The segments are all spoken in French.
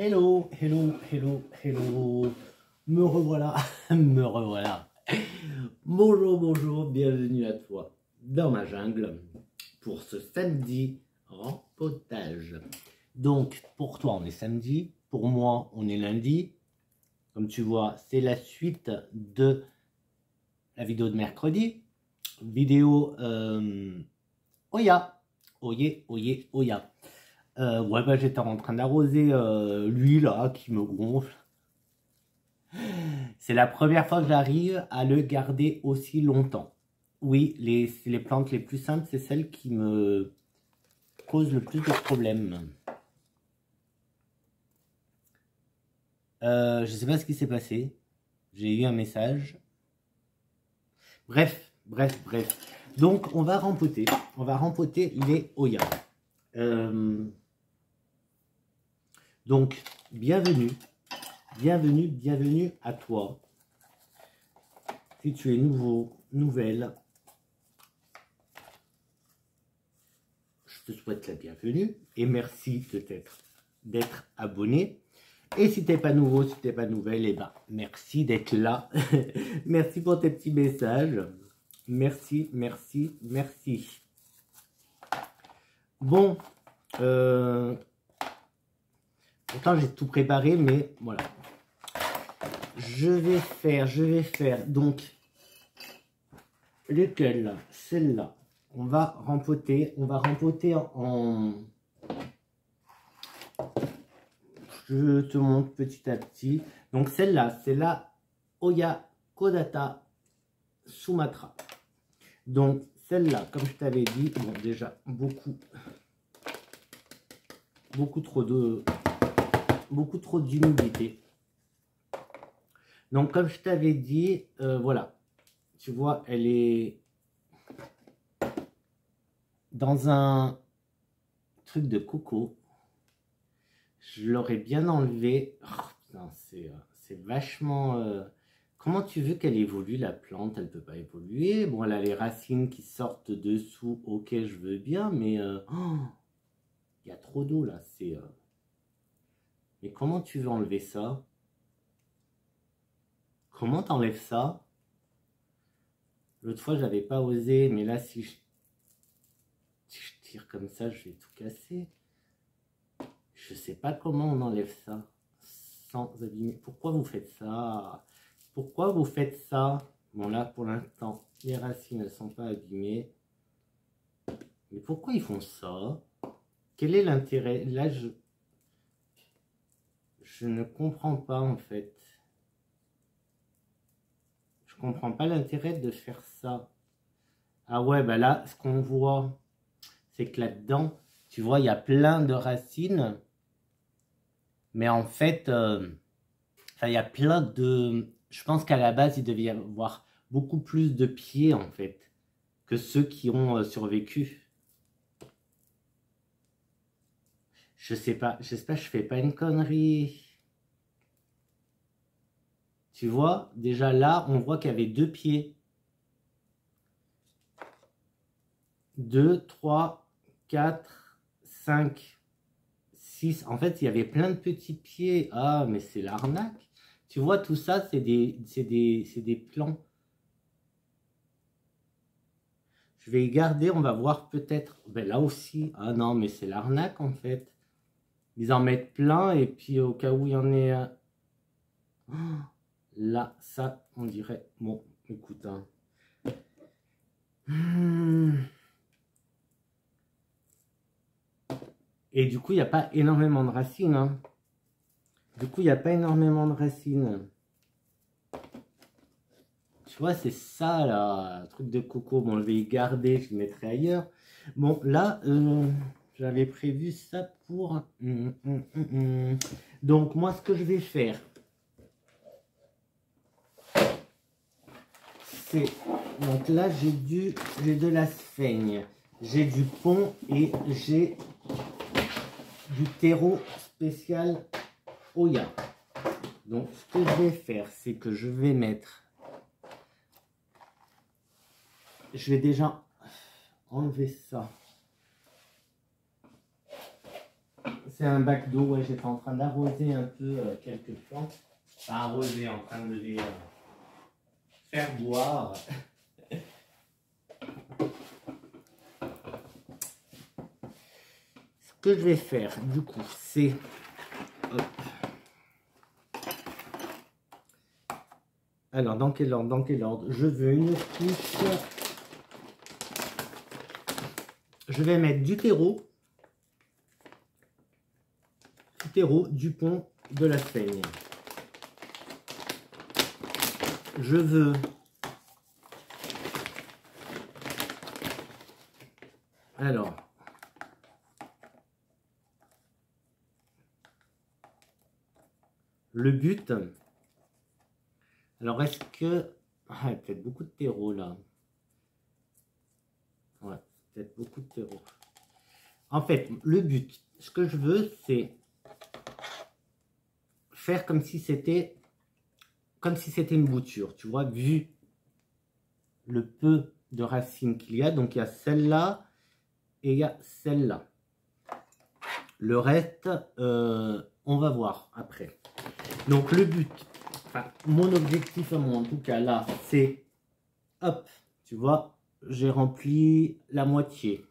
Hello, hello, hello, hello. Me revoilà, me revoilà. Bonjour, bonjour, bienvenue à toi dans ma jungle pour ce samedi rempotage. Donc, pour toi, on est samedi. Pour moi, on est lundi. Comme tu vois, c'est la suite de la vidéo de mercredi. Vidéo Oya. Oye, oye, Oya. Ouais, bah, j'étais en train d'arroser lui là qui me gonfle. C'est la première fois que j'arrive à le garder aussi longtemps. Oui, les plantes les plus simples, c'est celles qui me causent le plus de problèmes. Je sais pas ce qui s'est passé. J'ai eu un message. Bref. Donc, on va rempoter. On va rempoter les Oya. Donc, bienvenue à toi. Si tu es nouveau, nouvelle, je te souhaite la bienvenue et merci d'être abonné. Et si tu n'es pas nouveau, si tu n'es pas nouvelle, eh ben, merci d'être là. Merci pour tes petits messages. Merci. Bon, pourtant j'ai tout préparé, mais voilà. Je vais faire donc lequel? Celle-là. On va rempoter en... Je te montre petit à petit. Donc celle-là, c'est la Oya Kodata Sumatra. Donc celle-là, comme je t'avais dit, bon déjà beaucoup trop d'humidité. Donc comme je t'avais dit, voilà, tu vois, elle est dans un truc de coco. Je l'aurais bien enlevé. Oh, c'est vachement... Comment tu veux qu'elle évolue, la plante? Elle ne peut pas évoluer. Bon, elle a les racines qui sortent dessous. Ok, je veux bien, mais... oh, il y a trop d'eau, là. Mais comment tu veux enlever ça? Comment t'enlèves ça? L'autre fois, je n'avais pas osé, mais là, si je tire comme ça, je vais tout casser. Je sais pas comment on enlève ça sans abîmer. Pourquoi vous faites ça? Pourquoi vous faites ça? Bon, là, pour l'instant, les racines, elles sont pas abîmées. Mais pourquoi ils font ça? Quel est l'intérêt? Là, je ne comprends pas, en fait. Je comprends pas l'intérêt de faire ça. Ah ouais, bah là, ce qu'on voit, c'est que là-dedans, tu vois, il y a plein de racines. Mais en fait, il y a plein de... Je pense qu'à la base, il devait y avoir beaucoup plus de pieds, en fait, que ceux qui ont survécu. Je sais pas, j'espère que je fais pas une connerie. Tu vois, déjà là, on voit qu'il y avait 2 pieds. 2, 3, 4, 5, 6. En fait, il y avait plein de petits pieds. Ah, mais c'est l'arnaque. Tu vois, tout ça, c'est des plants. Je vais y garder, on va voir peut-être. Ben là aussi. Ah non, mais c'est l'arnaque en fait. Ils en mettent plein et puis au cas où il y en ait... là, ça, on dirait... Bon, écoute. Hein. Et du coup, il n'y a pas énormément de racines. Hein. Du coup, il n'y a pas énormément de racines. Tu vois, c'est ça, là, truc de coco. Bon, je vais y garder, je le mettrai ailleurs. Bon, là, j'avais prévu ça pour... Donc, moi, ce que je vais faire, c'est... Donc là, j'ai de la sphaigne, j'ai du pont et j'ai du terreau spécial Oya. Donc, ce que je vais faire, c'est que je vais mettre... Je vais déjà enlever ça. c'est un bac d'eau. Ouais, j'étais en train d'arroser un peu quelques plantes. Pas arroser, en train de les faire boire. Ce que je vais faire, du coup, c'est... Alors, dans quel ordre? Dans quel ordre? Je veux une couche. Je vais mettre du terreau. Du terreau, du pont, de la sphaigne. Je veux alors le but. Alors est-ce que peut-être beaucoup de terreau là. Ouais, peut-être beaucoup de terreau. En fait, le but, ce que je veux, c'est faire comme si c'était une bouture, tu vois, vu le peu de racines qu'il y a. Donc il y a celle-là et il y a celle-là. Le reste, on va voir après. Donc le but, enfin, mon objectif à moi en tout cas là, c'est, hop, tu vois, j'ai rempli la moitié.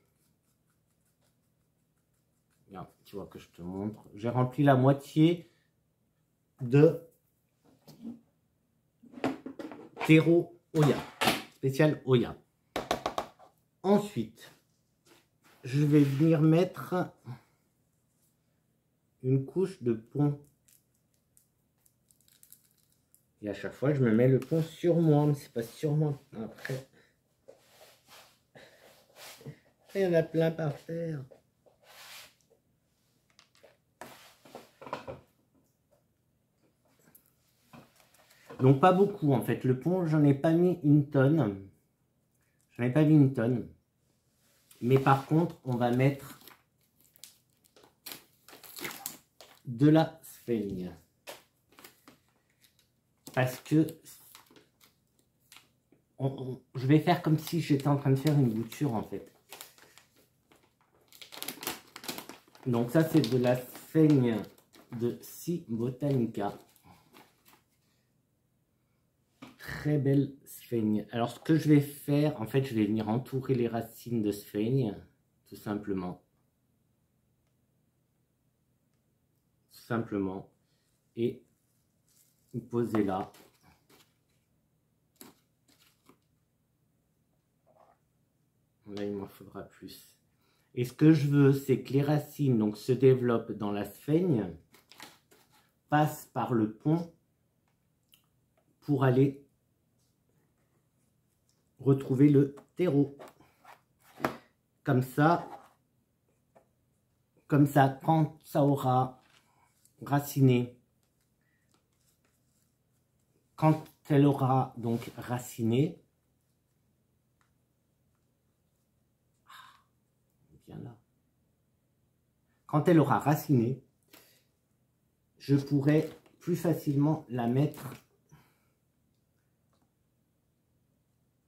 Regarde, tu vois que je te montre. J'ai rempli la moitié de terreau Oya, spécial Oya. Ensuite, je vais venir mettre une couche de pont. Et à chaque fois, je me mets le pont sur moi, mais c'est pas sur moi. Après, il y en a plein par faire. Donc pas beaucoup en fait. Le pont, j'en ai pas mis une tonne. J'en ai pas mis une tonne. Mais par contre, on va mettre de la sphaigne. Parce que je vais faire comme si j'étais en train de faire une bouture en fait. Donc ça c'est de la sphaigne de Si Botanica. Très belle sphaigne. Alors ce que je vais faire, en fait je vais venir entourer les racines de sphaigne, tout simplement. Tout simplement. Et poser là. Là, il m'en faudra plus. Et ce que je veux, c'est que les racines donc, se développent dans la sphaigne, passent par le pont pour aller retrouver le terreau. Comme ça, quand ça aura raciné, quand elle aura donc raciné, là. Quand elle aura raciné, je pourrai plus facilement la mettre,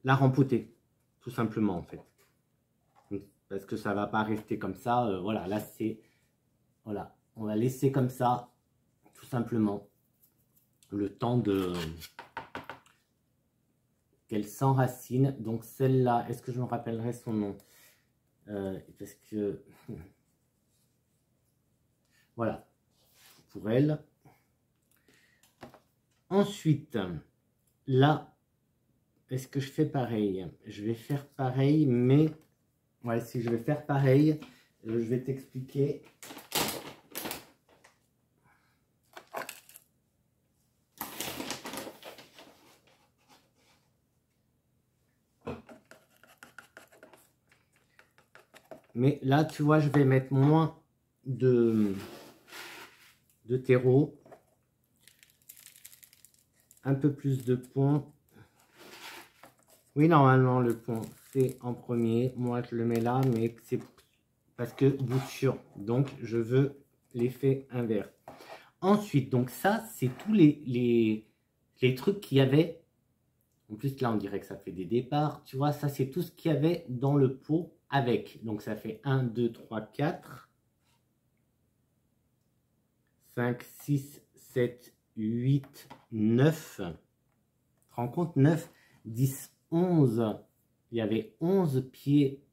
la rempoter, tout simplement en fait. Parce que ça va pas rester comme ça. Voilà, là c'est, voilà, on va laisser comme ça, tout simplement, le temps de qu'elle s'enracine. Donc celle-là, est-ce que je me rappellerai son nom? Parce que voilà, pour elle. Ensuite, là, est-ce que je fais pareil? Je vais faire pareil, mais ouais, si je vais faire pareil, je vais t'expliquer. Mais là, tu vois, je vais mettre moins de terreau, un peu plus de pont. Oui, normalement, le pont, c'est en premier. Moi, je le mets là, mais c'est parce que bouture. Donc, je veux l'effet inverse. Ensuite, donc ça, c'est tous les trucs qu'il y avait. En plus, là, on dirait que ça fait des départs. Tu vois, ça, c'est tout ce qu'il y avait dans le pot avec. Donc, ça fait 1, 2, 3, 4. 5, 6, 7, 8, 9. Tu te rends compte? 9, 10, 11. Il y avait 11 pieds.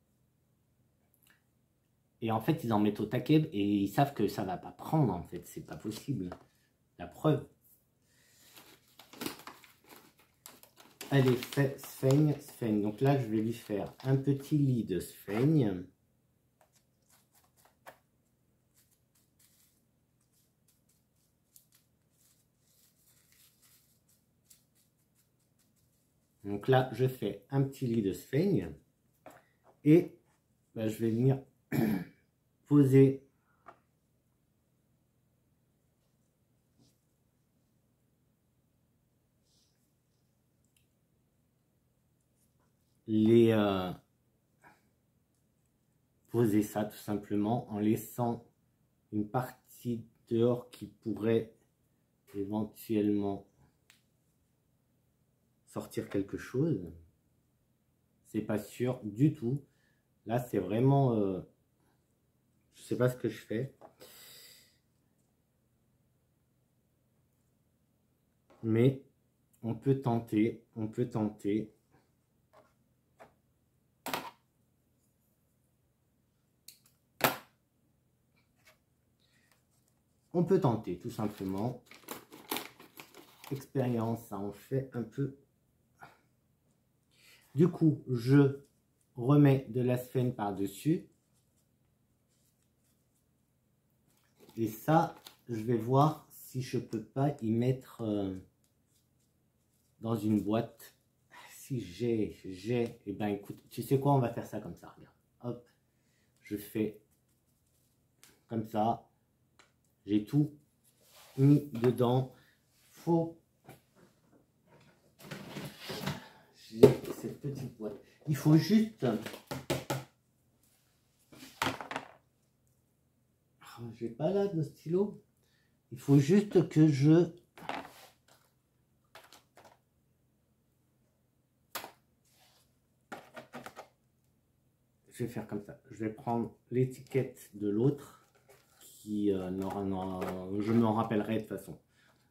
Et en fait, ils en mettent au taquet et ils savent que ça va pas prendre, en fait. C'est pas possible. La preuve. Allez, sphaigne, sphaigne. Donc là, je vais lui faire un petit lit de sphaigne. Donc là, je fais un petit lit de sphaigne. Et ben, je vais venir poser poser ça tout simplement en laissant une partie dehors qui pourrait éventuellement sortir quelque chose. C'est pas sûr du tout. Là, c'est vraiment... je sais pas ce que je fais. Mais on peut tenter, on peut tenter. On peut tenter, tout simplement. Expérience, ça en fait un peu. Du coup, je remets de la sphène par-dessus. Et ça, je vais voir si je peux pas y mettre dans une boîte. Si j'ai, eh ben écoute, tu sais quoi, on va faire ça comme ça, regarde. Hop, je fais comme ça. J'ai tout mis dedans. J'ai cette petite boîte. Il faut juste... Oh, j'ai pas là de stylo. Il faut juste que je... Je vais faire comme ça. Je vais prendre l'étiquette de l'autre qui je m'en rappellerai de toute façon.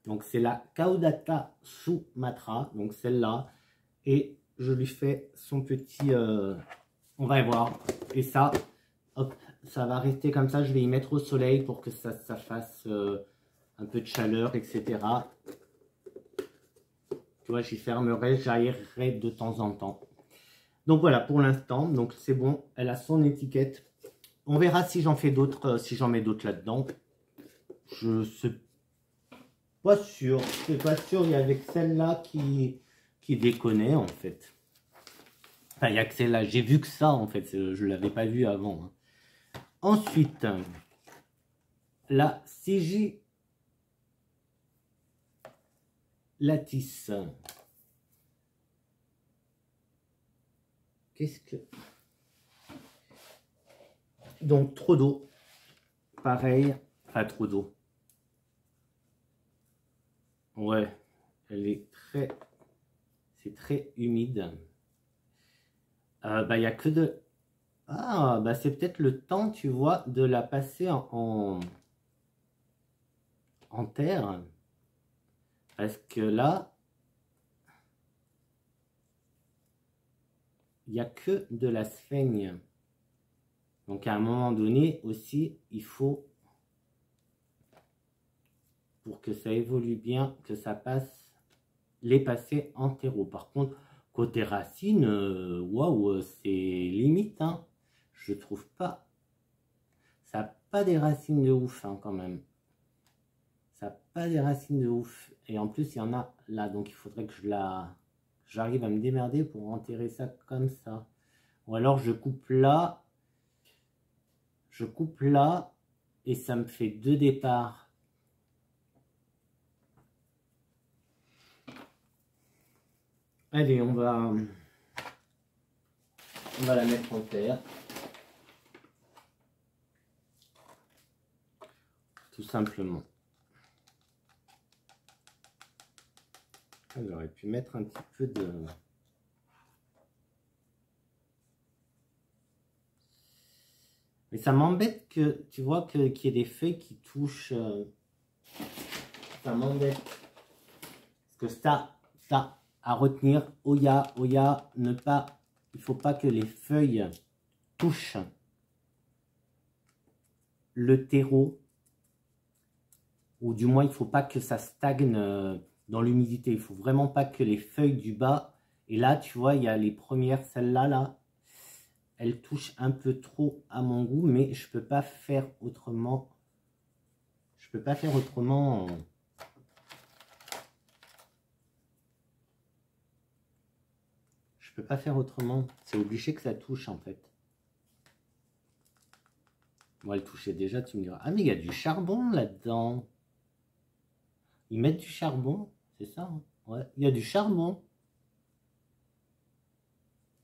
Donc c'est la Caudata Sumatra, donc celle-là. Et je lui fais son petit... on va y voir. Et ça, hop, ça va rester comme ça. Je vais y mettre au soleil pour que ça fasse un peu de chaleur, etc. Tu vois, j'y fermerai, j'aérerai de temps en temps. Donc voilà, pour l'instant, donc c'est bon, elle a son étiquette. On verra si j'en fais d'autres, si j'en mets d'autres là-dedans. Je sais pas sûr, c'est pas sûr, il y avait que celle-là qui déconnait en fait. Enfin, il y a que celle-là, j'ai vu que ça en fait, je l'avais pas vu avant. Hein. Ensuite, la CJ Lattice. Qu'est-ce que... Donc, trop d'eau. Pareil. Enfin, trop d'eau. Ouais. Elle est très... C'est très humide. Bah, il n'y a que de... Ah, bah, c'est peut-être le temps, tu vois, de la passer en terre. Parce que là... Il n'y a que de la sphaigne. Donc, à un moment donné aussi, il faut... pour que ça évolue bien, que ça passe, les passer en terreau. Par contre, côté racines, waouh, c'est limite, hein. Je trouve pas. Ça n'a pas des racines de ouf, hein, quand même. Ça n'a pas des racines de ouf. Et en plus, il y en a là, donc il faudrait que j'arrive à me démerder pour enterrer ça comme ça. Ou alors je coupe là, et ça me fait deux départs. Allez, on va la mettre en terre. Tout simplement. J'aurais pu mettre un petit peu de... Mais ça m'embête que, tu vois, qu'il y ait des feuilles qui touchent Ça m'embête. Parce que ça, à retenir, Oya, ne pas, il faut pas que les feuilles touchent le terreau, ou du moins il faut pas que ça stagne dans l'humidité. Il faut vraiment pas que les feuilles du bas, et là tu vois il y a les premières, celle-là là, elle touche un peu trop à mon goût, mais je peux pas faire autrement. Je peux pas faire autrement. Je peux pas faire autrement. C'est obligé que ça touche en fait. Bon, elle touchait déjà, tu me diras. Ah mais il y a du charbon là-dedans. Ils mettent du charbon, c'est ça hein? Ouais, il y a du charbon.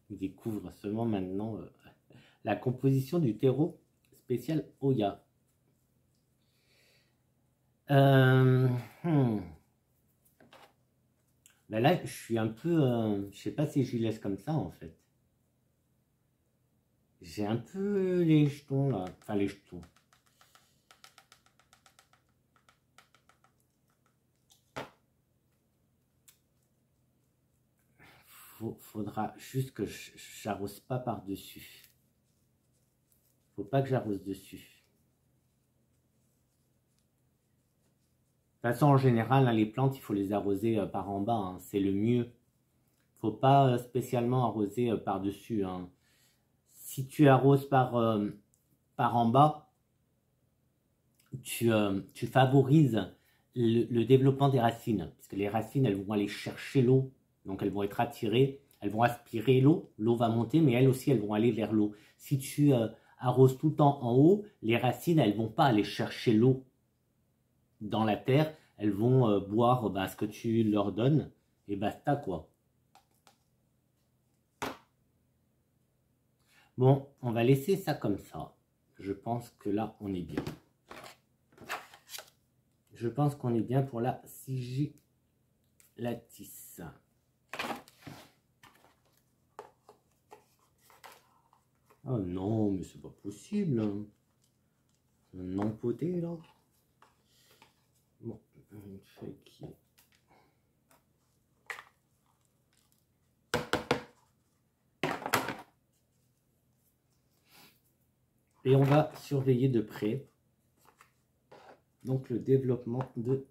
Ils découvrent seulement maintenant la composition du terreau spécial Oya. Ben là, je suis un peu... je sais pas si je laisse comme ça, en fait. J'ai un peu les jetons, là. Enfin, les jetons. Faudra juste que j'arrose pas par-dessus. Faut pas que j'arrose dessus. De toute façon, en général, hein, les plantes, il faut les arroser par en bas. Hein, c'est le mieux. Faut pas spécialement arroser par-dessus. Hein. Si tu arroses par en bas, tu favorises le développement des racines. Parce que les racines, elles vont aller chercher l'eau. Donc, elles vont être attirées. Elles vont aspirer l'eau. L'eau va monter, mais elles aussi, elles vont aller vers l'eau. Si tu arroses tout le temps en haut, les racines, elles vont pas aller chercher l'eau dans la terre. Elles vont boire ce que tu leur donnes. Et basta, quoi. Bon, on va laisser ça comme ça. Je pense que là, on est bien. Je pense qu'on est bien pour la sigillatis. Oh non, mais c'est pas possible. Hein. Un empoté, là. Bon, une feuille qui est... Et on va surveiller de près donc le développement de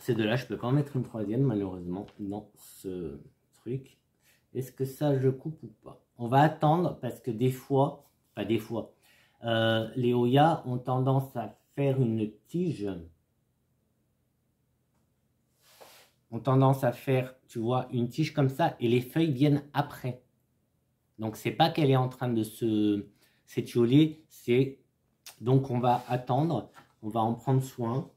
ces deux-là. Je peux pas en mettre une troisième malheureusement dans ce truc. Est-ce que ça je coupe ou pas? On va attendre parce que des fois, pas des fois, les Oya ont tendance à faire une tige. Ont tendance à faire, tu vois, une tige comme ça et les feuilles viennent après. Donc, c'est pas qu'elle est en train de s'étioler, c'est... Donc, on va attendre, on va en prendre soin.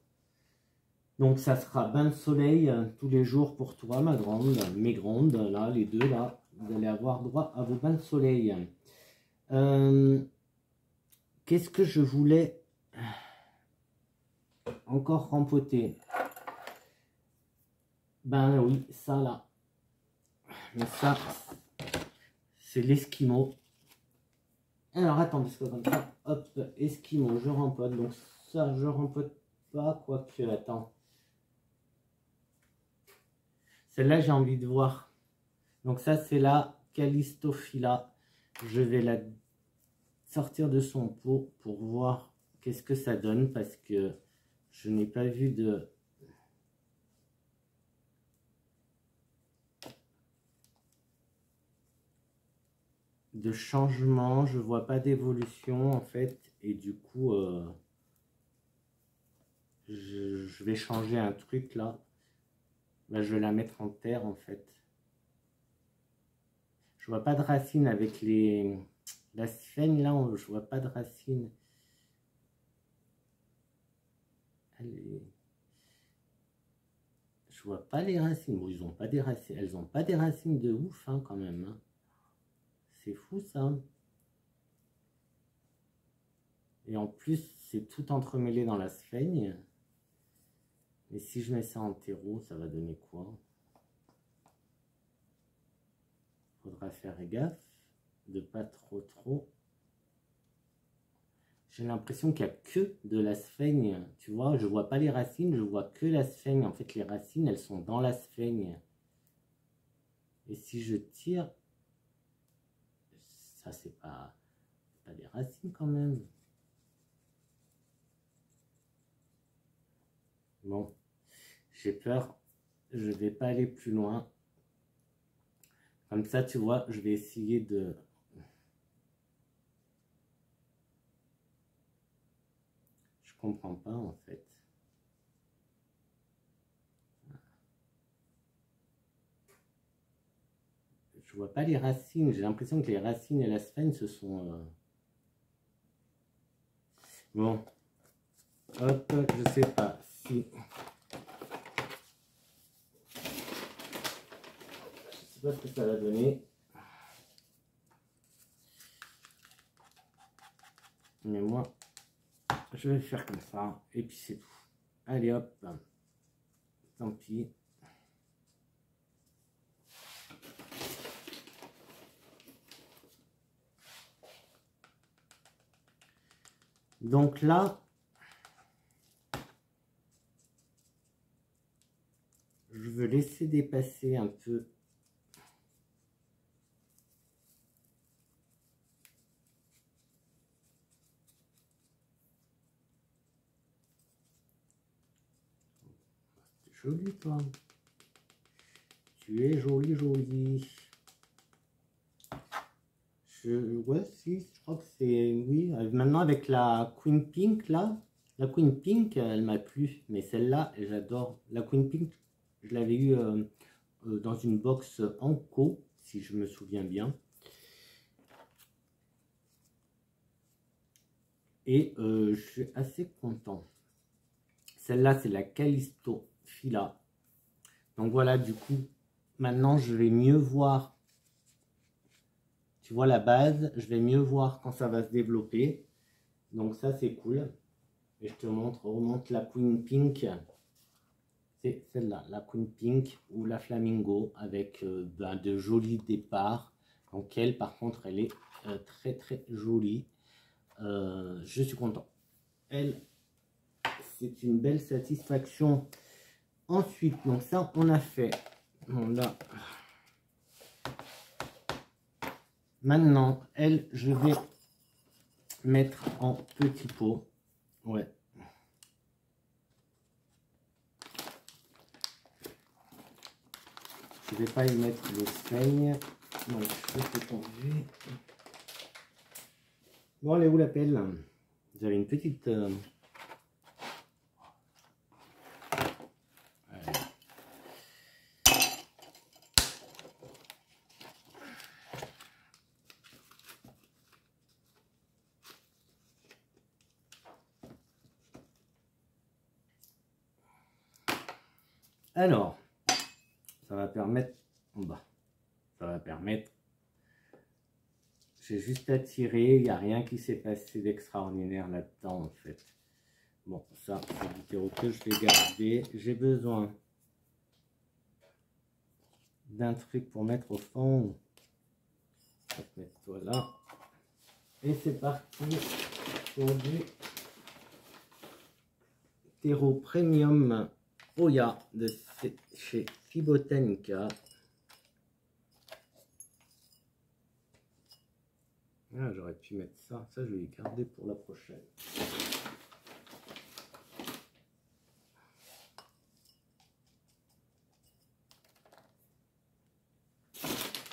Donc, ça sera bain de soleil tous les jours pour toi, ma grande, mes grandes, là, les deux, là. Vous allez avoir droit à vos bains de soleil. Qu'est-ce que je voulais encore rempoter? Ben oui, ça, là. Mais ça... c'est l'esquimau. Alors attends, parce que comme ça, hop, esquimau, je rempote. Donc ça, je rempote pas, quoique, attends. Celle-là, j'ai envie de voir. Donc ça, c'est la Callistophila. Je vais la sortir de son pot pour voir qu'est-ce que ça donne, parce que je n'ai pas vu de changement, je vois pas d'évolution en fait, et du coup je vais changer un truc là. Là, je vais la mettre en terre en fait. Je vois pas de racines avec la sphène là, je vois pas de racines. Allez. Je vois pas les racines. Bon, ils ont pas des racines. Elles ont pas des racines de ouf hein, quand même. Hein. C'est fou ça. Et en plus, c'est tout entremêlé dans la sphène. Mais si je mets ça en terreau, ça va donner quoi? Faudra faire gaffe de pas trop. j'ai l'impression qu'il n'y a que de la sphaigne. Tu vois, je vois pas les racines, je vois que la sphaigne. En fait, les racines, elles sont dans la sphaigne. Et si je tire, ça, c'est pas des racines quand même. Bon, j'ai peur. Je vais pas aller plus loin. Comme ça, tu vois, je vais essayer de... Je comprends pas, en fait. Je vois pas les racines. J'ai l'impression que les racines et la sphaigne, ce sont... Bon. Hop, je sais pas si... Je sais pas ce que ça va donner. Mais moi, je vais faire comme ça. Et puis c'est tout. Allez hop. Tant pis. Donc là, je veux laisser dépasser un peu joli toi. Tu es joli, joli. Ouais, si, je crois que c'est... Oui, maintenant avec la Queen Pink, là, la Queen Pink, elle m'a plu. Mais celle-là, j'adore. La Queen Pink, je l'avais eu dans une box Anko, si je me souviens bien. Et je suis assez content. Celle-là, c'est la Callisto Fila. Donc voilà, du coup, maintenant, je vais mieux voir. Tu vois la base, je vais mieux voir quand ça va se développer. Donc ça, c'est cool. Et je te montre, remonte la Queen Pink. C'est celle-là, la Queen Pink ou la Flamingo avec de jolis départs. Donc elle, par contre, elle est très très jolie. Je suis content. Elle, c'est une belle satisfaction. Ensuite, donc ça, on a fait. Bon, là. Maintenant, elle, je vais mettre en petit pot. Ouais. Je vais pas y mettre le seigne. Donc, je fais tomber. Bon, elle est où la pelle? J'avais une petite... Alors, ça va permettre... En bas. Ça va permettre... J'ai juste à tirer. Il n'y a rien qui s'est passé d'extraordinaire là-dedans, en fait. Bon, ça, c'est une vidéo que je vais garder. J'ai besoin d'un truc pour mettre au fond. Je vais mettre toi là. Et c'est parti pour du terreau premium Oya de chez Fibotanica. Ah, j'aurais pu mettre ça. Ça, je vais les garder pour la prochaine.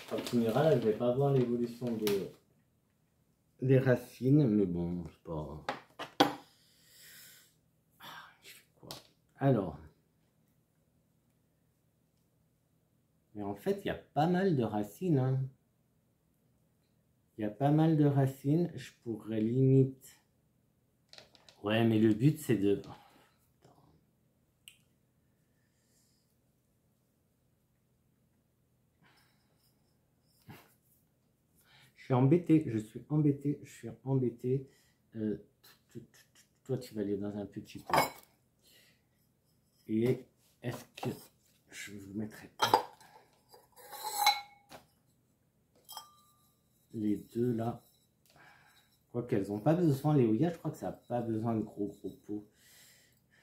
Quand tu m'iras, là, je vais pas voir l'évolution des racines, mais bon, c'est pas... Je fais quoi? Alors... Mais en fait, il y a pas mal de racines, hein. Il y a pas mal de racines. Je pourrais limite... Ouais, mais le but, c'est de... Je suis embêté, je suis embêté, je suis embêté. Toi, tu vas aller dans un petit pot. Et est-ce que je vous mettrai les deux là, Quoi qu'elles n'ont pas besoin, les Ouya, je crois que ça n'a pas besoin de gros pots.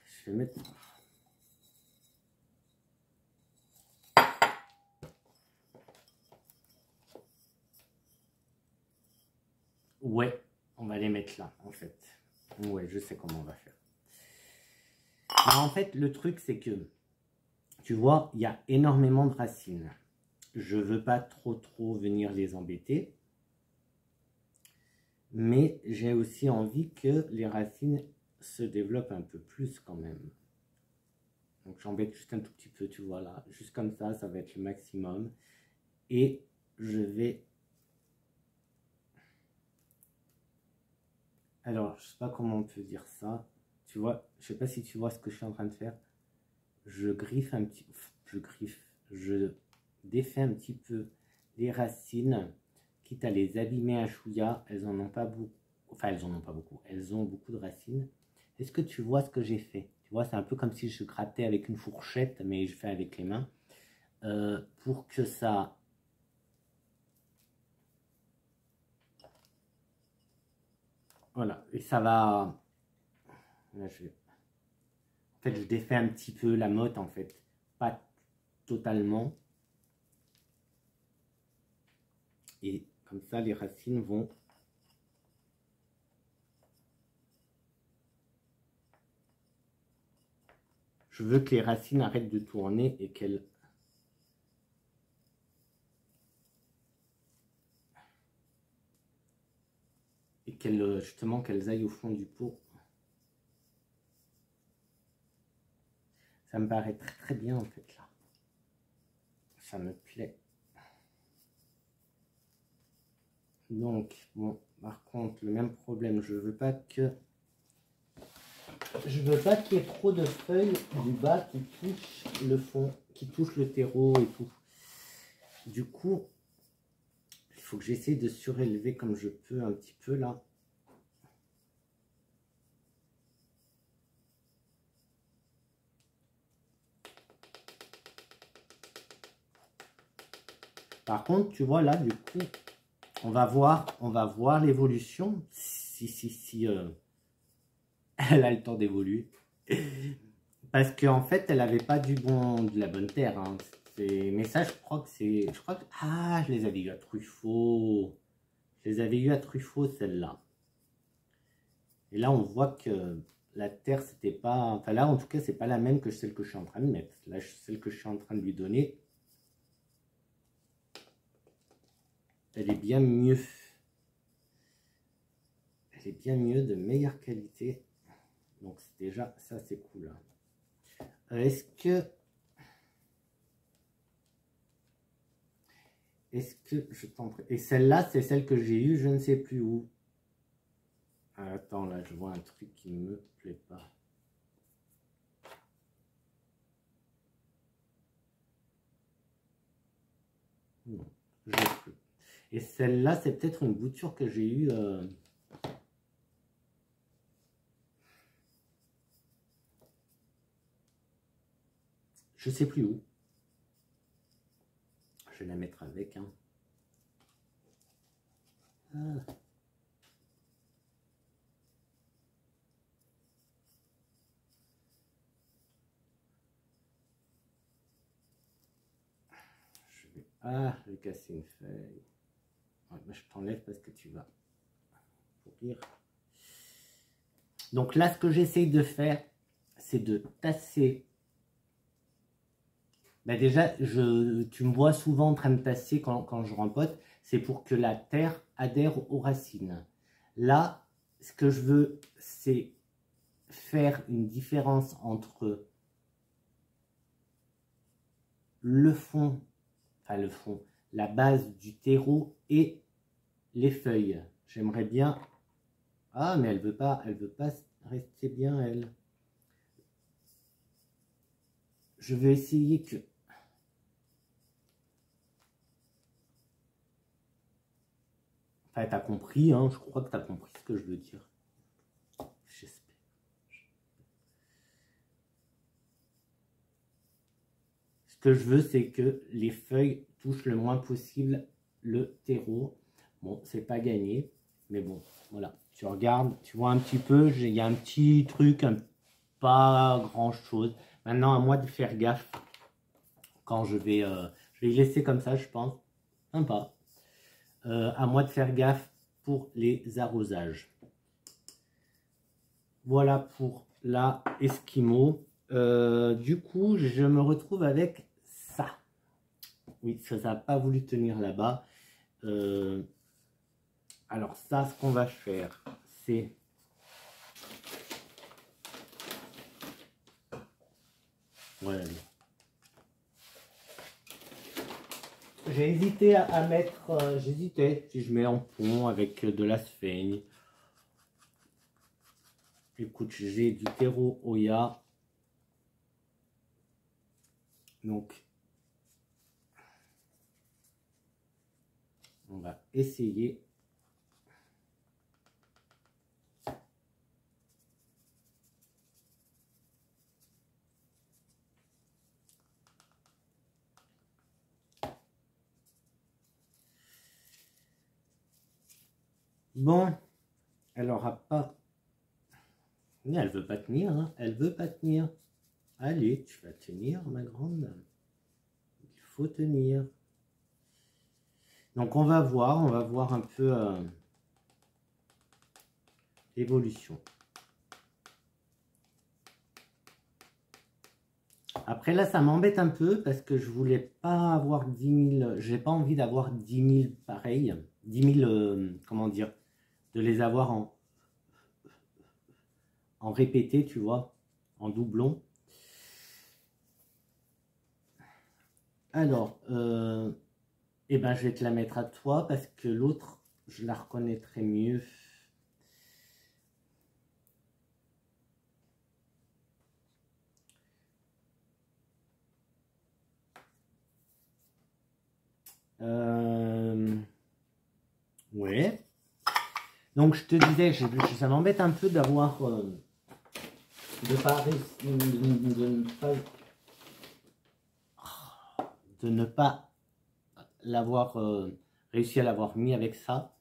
Je vais mettre... Ouais, on va les mettre là, en fait. Ouais, je sais comment on va faire. Mais en fait, le truc, c'est que, tu vois, il y a énormément de racines. Je veux pas trop venir les embêter. Mais j'ai aussi envie que les racines se développent un peu plus quand même. Donc j'embête juste un tout petit peu, tu vois là. Juste comme ça va être le maximum. Et je vais... Alors, je sais pas comment on peut dire ça. Tu vois, je sais pas si tu vois ce que je suis en train de faire. Je griffe un petit... Je défais un petit peu les racines, quitte à les abîmer à chouïa. Elles en ont pas beaucoup. Enfin, elles en ont pas beaucoup. Elles ont beaucoup de racines. Est-ce que tu vois ce que j'ai fait? Tu vois, c'est un peu comme si je grattais avec une fourchette, mais je fais avec les mains. Pour que ça... Voilà, et ça va... Là, en fait, je défais un petit peu la motte, en fait. Pas totalement. Et comme ça, les racines vont... Je veux que les racines arrêtent de tourner et qu'elles... justement, qu'elles aillent au fond du pot. Ça me paraît très bien, en fait, là. Ça me plaît. Donc, bon, par contre, le même problème, je veux pas qu'il y ait trop de feuilles du bas qui touchent le fond, qui touchent le terreau et tout. Du coup, il faut que j'essaie de surélever comme je peux un petit peu là. Par contre, tu vois là, du coup, on va voir l'évolution si elle a le temps d'évoluer. Parce qu'en fait, elle n'avait pas de la bonne terre. Hein. Mais ça, je crois que ah, je les avais eu à Truffaut. Je les avais eu à Truffaut, celle-là. Et là, on voit que la terre, c'était pas... Enfin là, en tout cas, c'est pas la même que celle que je suis en train de mettre. Là, celle que je suis en train de lui donner, elle est bien mieux. Elle est bien mieux, de meilleure qualité. Donc déjà, ça, c'est cool. Est-ce que je tenterai... Et celle-là, c'est celle que j'ai eue, je ne sais plus où. Attends, là, je vois un truc qui ne me plaît pas. Non, je sais plus. Et celle-là, c'est peut-être une bouture que j'ai eue... Je sais plus où. Je vais la mettre avec. Hein. Ah. Je vais casser une feuille. Ouais, mais je t'enlève parce que tu vas pourrir. Donc là, ce que j'essaye de faire, c'est de tasser. Ben déjà, tu me vois souvent en train de tasser quand je rempote. C'est pour que la terre adhère aux racines. Là, ce que je veux, c'est faire une différence entre le fond, la base du terreau et les feuilles. J'aimerais bien... Ah, mais elle veut pas rester bien, elle. Je vais essayer que... Enfin, t'as compris, hein, je crois que t'as compris ce que je veux dire. J'espère. Ce que je veux, c'est que les feuilles touchent le moins possible le terreau. Bon, c'est pas gagné, Mais bon, voilà. Tu regardes, tu vois un petit peu, il y a un petit truc, pas grand chose. Maintenant, à moi de faire gaffe quand je vais y laisser comme ça, je pense. Sympa. À moi de faire gaffe pour les arrosages. Voilà pour la Esquimau. Du coup, je me retrouve avec ça. Oui, ça n'a pas voulu tenir là-bas. Alors ça, ce qu'on va faire, c'est... Voilà. J'ai hésité à mettre... J'hésitais si je mets en pont avec de la sphaigne. Écoute, j'ai du terreau Oya. Donc, on va essayer. Bon, elle aura pas... Mais elle veut pas tenir, hein. Elle veut pas tenir. Allez, tu vas tenir, ma grande. Il faut tenir. Donc on va voir un peu l'évolution. Après là, ça m'embête un peu parce que je voulais pas avoir 10 000, j'ai pas envie d'avoir 10 000 pareils, 10 000, comment dire, de les avoir en répété, tu vois, en doublon. Alors, eh ben, je vais te la mettre à toi parce que l'autre, je la reconnaîtrai mieux. Ouais. Donc je te disais, ça m'embête un peu d'avoir de ne pas l'avoir réussi à l'avoir mis avec ça.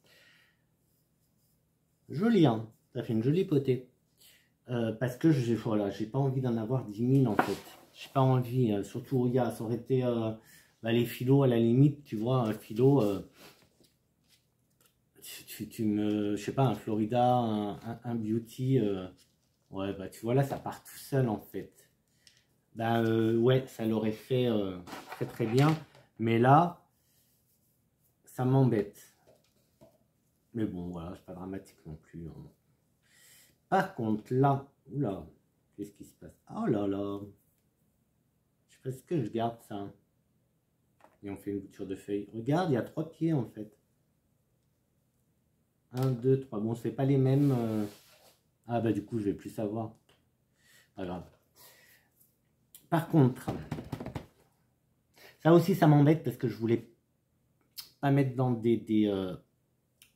Joli, hein, ça fait une jolie potée. Parce que voilà, j'ai pas envie d'en avoir 10 000 en fait. J'ai pas envie, surtout Oya, ça aurait été bah, les philos à la limite, tu vois, un philo, je sais pas, un Florida, un Beauty, ouais, bah tu vois là, ça part tout seul en fait. Bah ouais, ça l'aurait fait très très bien, mais là, ça m'embête. Mais bon, voilà, c'est pas dramatique non plus. Hein. Par contre, là, oula, qu'est-ce qui se passe? Oh là là, je sais pas ce que je garde ça. Et on fait une bouture de feuilles. Regarde, il y a 3 pieds en fait. 1, 2, 3. Bon, c'est pas les mêmes. Ah bah du coup, je vais plus savoir. Pas grave. Par contre, ça aussi, ça m'embête parce que je voulais pas mettre dans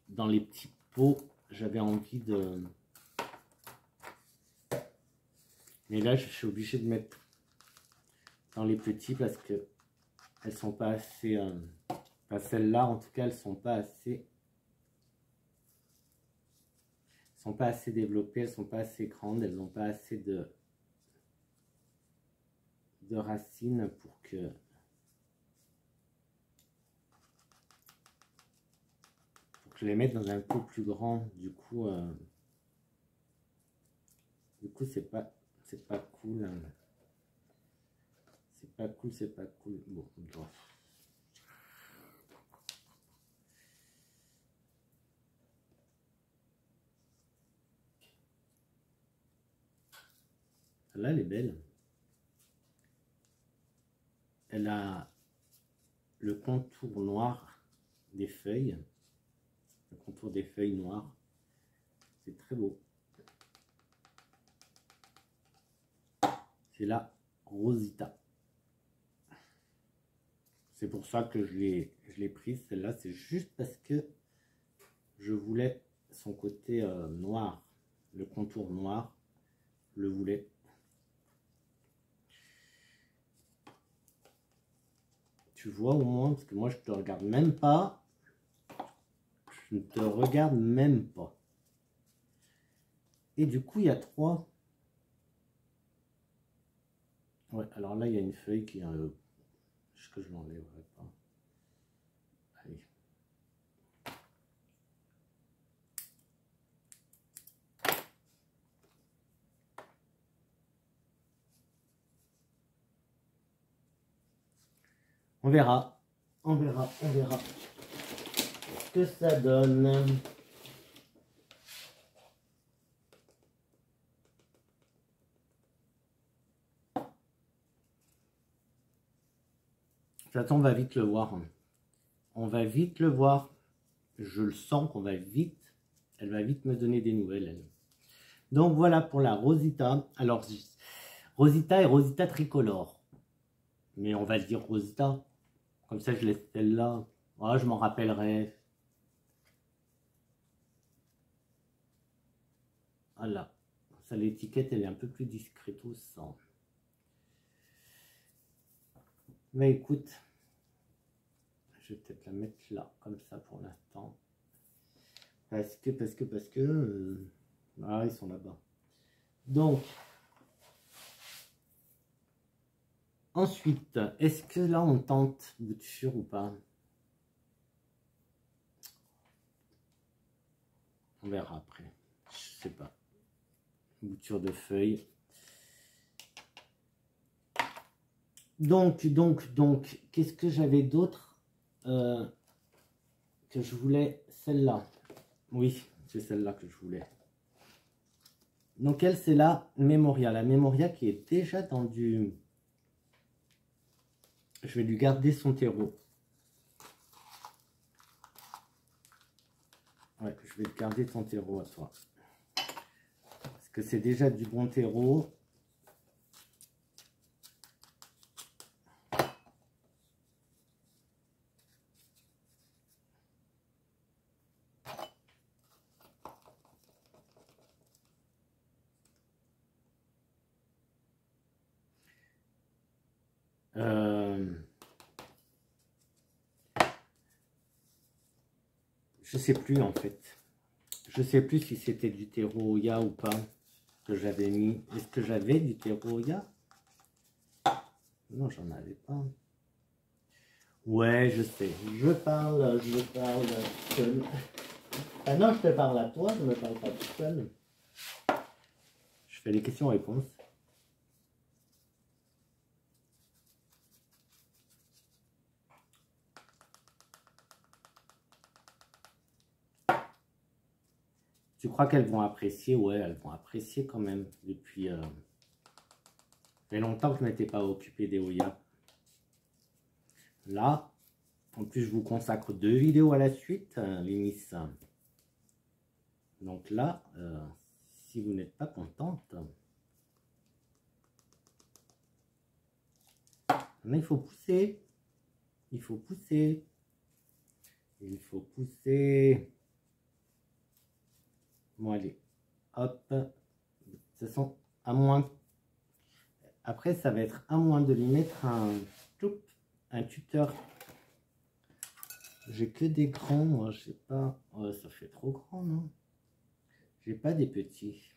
dans les petits pots. J'avais envie de... Mais là, je suis obligé de mettre dans les petits parce que elles sont pas assez... Enfin, celles-là, en tout cas, elles sont pas assez... sont pas assez développées, elles sont pas assez grandes, elles n'ont pas assez de racines pour que je les mette dans un pot plus grand. Du coup c'est pas cool. C'est pas cool, c'est pas cool. Bon, bref. Là, elle est belle. Elle a le contour noir des feuilles. Le contour des feuilles noires. C'est très beau. C'est la Rosita. C'est pour ça que je l'ai prise. Celle-là, c'est juste parce que je voulais son côté noir. Le contour noir, je le voulais. Tu vois au moins, parce que moi je te regarde même pas. Je ne te regarde même pas. Et du coup, il y a 3. Ouais, alors là, il y a une feuille qui... est-ce que je l'enlèverai pas? Allez. On verra. On verra. On verra. Ce que ça donne. De toute façon, on va vite le voir. On va vite le voir. Je le sens qu'on va vite. Elle va vite me donner des nouvelles, elle. Donc voilà pour la Rosita. Alors, Rosita et Rosita tricolore. Mais on va le dire Rosita. Comme ça, je laisse celle-là. Oh, je m'en rappellerai. Voilà. Ça, l'étiquette, elle est un peu plus discrète au sang. Mais écoute, je vais peut-être la mettre là, comme ça pour l'instant. Parce que... ah, ils sont là-bas. Donc, ensuite, est-ce que là, on tente bouture ou pas? On verra après. Je sais pas. Bouture de feuilles. Donc, qu'est-ce que j'avais d'autre que je voulais? Celle-là. Oui, c'est celle-là que je voulais. Donc, elle, c'est la Memoria. La Memoria qui est déjà dans du... Je vais lui garder son terreau. Ouais, je vais garder ton terreau à toi. Parce que c'est déjà du bon terreau. Je sais plus en fait. Je sais plus si c'était du terreau Oya ou pas que j'avais mis. Est-ce que j'avais du terreau Oya? Non, j'en avais pas. Ouais, je sais. Je parle seul. Ah non, je te parle à toi, je me parle pas tout seul. Je fais les questions-réponses. Tu crois qu'elles vont apprécier? Ouais, elles vont apprécier quand même. Depuis ça fait longtemps que je ne m'étais pas occupé des Oya. Là, en plus, je vous consacre 2 vidéos à la suite, les Miss. Donc là, si vous n'êtes pas contente, mais il faut pousser. Il faut pousser. Il faut pousser. Bon, allez. Hop. De toute façon, à moins... Après, ça va être à moins de lui mettre un tuteur. J'ai que des grands, moi, je sais pas. Oh, ça fait trop grand, non? J'ai pas des petits.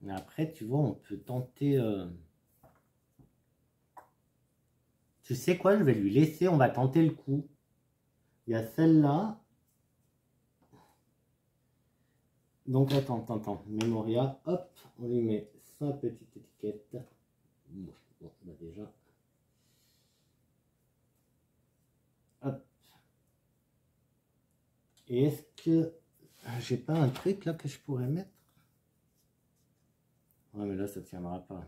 Mais après, tu vois, on peut tenter... Tu sais quoi, je vais lui laisser, on va tenter le coup. Il y a celle-là. Donc, attends. Memoria, hop, on lui met sa petite étiquette. Bon, bah déjà. Hop. Et est-ce que j'ai pas un truc là que je pourrais mettre? Ouais, mais là, ça tiendra pas.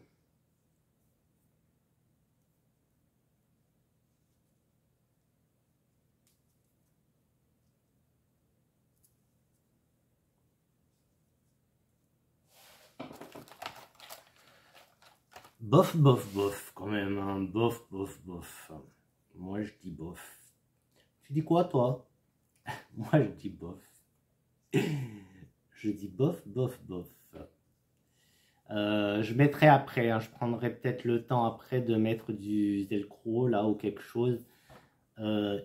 Bof, quand même, hein. Bof. Moi, je dis bof. Tu dis quoi, toi? Moi, je dis bof. Je dis bof. Je mettrai après, hein, je prendrai peut-être le temps après de mettre du Velcro là ou quelque chose.